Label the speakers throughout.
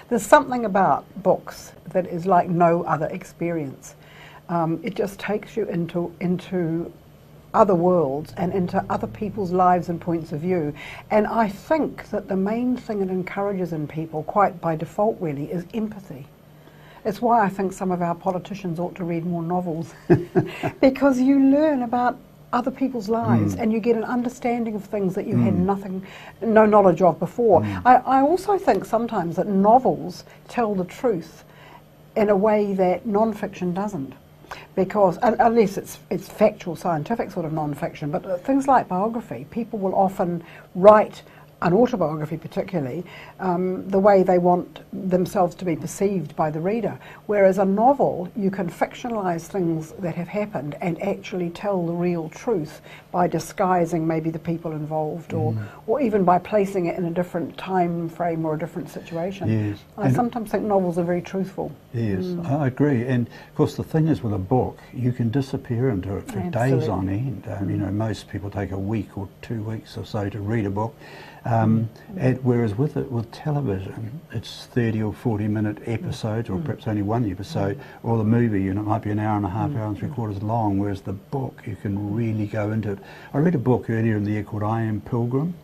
Speaker 1: There's something about books that is like no other experience. It just takes you into other worlds and into other people's lives and points of view. And I think that the main thing it encourages in people, quite by default really, is empathy. It's why I think some of our politicians ought to read more novels, because you learn about other people's lives and you get an understanding of things that you had no knowledge of before. I also think sometimes that novels tell the truth in a way that non-fiction doesn't. Because, unless it's factual, scientific sort of non-fiction, but things like biography, people will often write an autobiography particularly, the way they want themselves to be perceived by the reader. Whereas a novel, you can fictionalise things that have happened and actually tell the real truth by disguising maybe the people involved or even by placing it in a different time frame or a different situation.
Speaker 2: Yes.
Speaker 1: I sometimes think novels are very truthful.
Speaker 2: Yes, I agree. And of course the thing is with a book, you can disappear into it for days on end. You know, most people take a week or 2 weeks or so to read a book. Whereas with television, it's 30 or 40 minute episodes, or perhaps only one episode, or the movie, you know, it might be an hour and a half, hour and 3/4 long, whereas the book, you can really go into it. I read a book earlier in the year called I Am Pilgrim,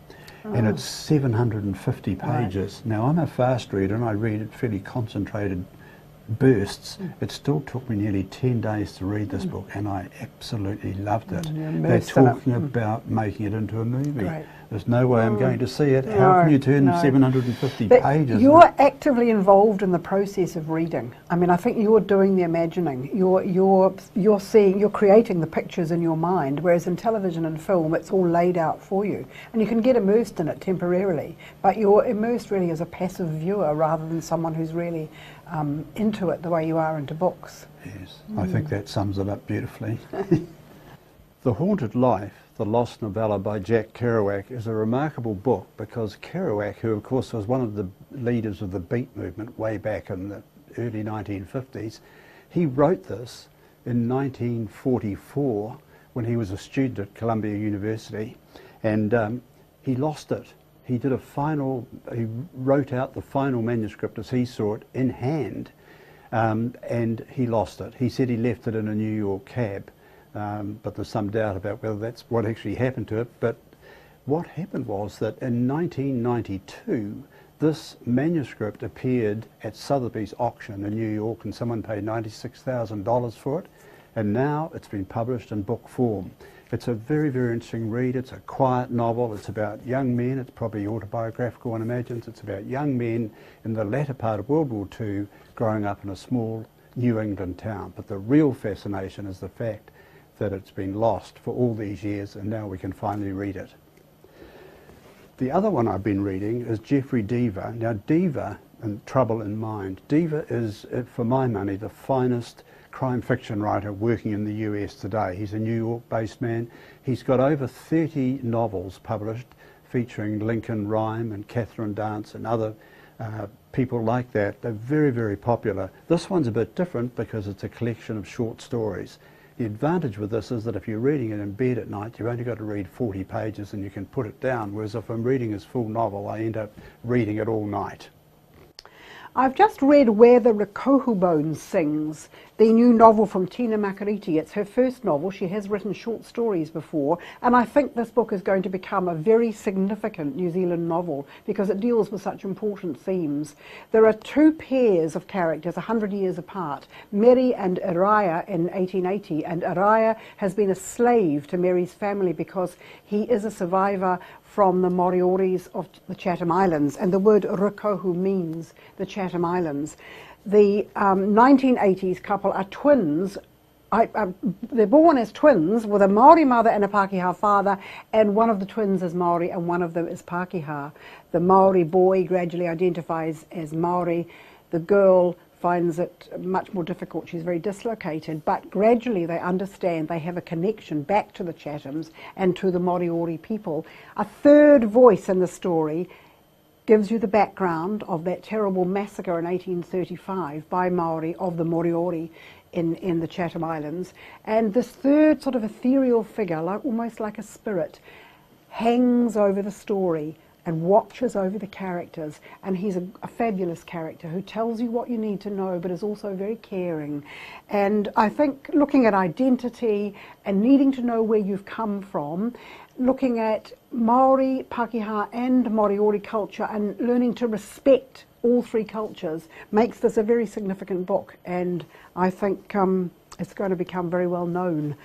Speaker 2: and it's 750 pages. Now, I'm a fast reader, and I read it fairly concentrated bursts. It still took me nearly 10 days to read this book, and I absolutely loved it. They're talking about making it into a movie.
Speaker 1: Great.
Speaker 2: There's no way I'm going to see it. How can you turn 750 pages?
Speaker 1: You're actively involved in the process of reading. I mean, I think you're doing the imagining. You're seeing, you're creating the pictures in your mind, whereas in television and film, it's all laid out for you. And you can get immersed in it temporarily, but you're immersed really as a passive viewer rather than someone who's really into it the way you are into books.
Speaker 2: Yes, I think that sums it up beautifully. The Haunted Life, The Lost Novella by Jack Kerouac is a remarkable book because Kerouac, who of course was one of the leaders of the Beat movement way back in the early 1950s, he wrote this in 1944 when he was a student at Columbia University, and he lost it. He wrote out the final manuscript as he saw it in hand, and he lost it. He said he left it in a New York cab. But there's some doubt about whether that's what actually happened to it. But what happened was that in 1992, this manuscript appeared at Sotheby's auction in New York, and someone paid $96,000 for it, and now it's been published in book form. It's a very, very interesting read. It's a quiet novel. It's about young men. It's probably autobiographical, one imagines. It's about young men in the latter part of World War II growing up in a small New England town. But the real fascination is the fact that it's been lost for all these years, and now we can finally read it. The other one I've been reading is Jeffrey Deaver. Now Deaver, and Trouble in Mind, Deaver is, for my money, the finest crime fiction writer working in the US today. He's a New York-based man. He's got over 30 novels published featuring Lincoln Rhyme and Catherine Dance and other people like that. They're very, very popular. This one's a bit different because it's a collection of short stories. The advantage with this is that if you're reading it in bed at night, you've only got to read 40 pages and you can put it down, whereas if I'm reading his full novel, I end up reading it all night.
Speaker 1: I've just read Where the Rikohu Bones Sings, the new novel from Tina Makariti. It's her first novel. She has written short stories before, and I think this book is going to become a very significant New Zealand novel because it deals with such important themes. There are two pairs of characters 100 years apart, Mary and Uriah in 1880, and Uriah has been a slave to Mary's family because he is a survivor from the Morioris of the Chatham Islands, and the word Rikohu means the Chatham Islands. The 1980s couple are twins. They're born as twins with a Maori mother and a Pākehā father, and one of the twins is Maori and one of them is Pākehā. The Maori boy gradually identifies as Maori. The girl finds it much more difficult. She's very dislocated, but gradually they understand they have a connection back to the Chathams and to the Moriori people. A third voice in the story gives you the background of that terrible massacre in 1835 by Maori of the Moriori in the Chatham Islands. And this third sort of ethereal figure, almost like a spirit, hangs over the story and watches over the characters, and he's a fabulous character who tells you what you need to know but is also very caring. And I think looking at identity and needing to know where you've come from, looking at Maori, Pākehā and Moriori culture and learning to respect all three cultures makes this a very significant book, and I think it's going to become very well known.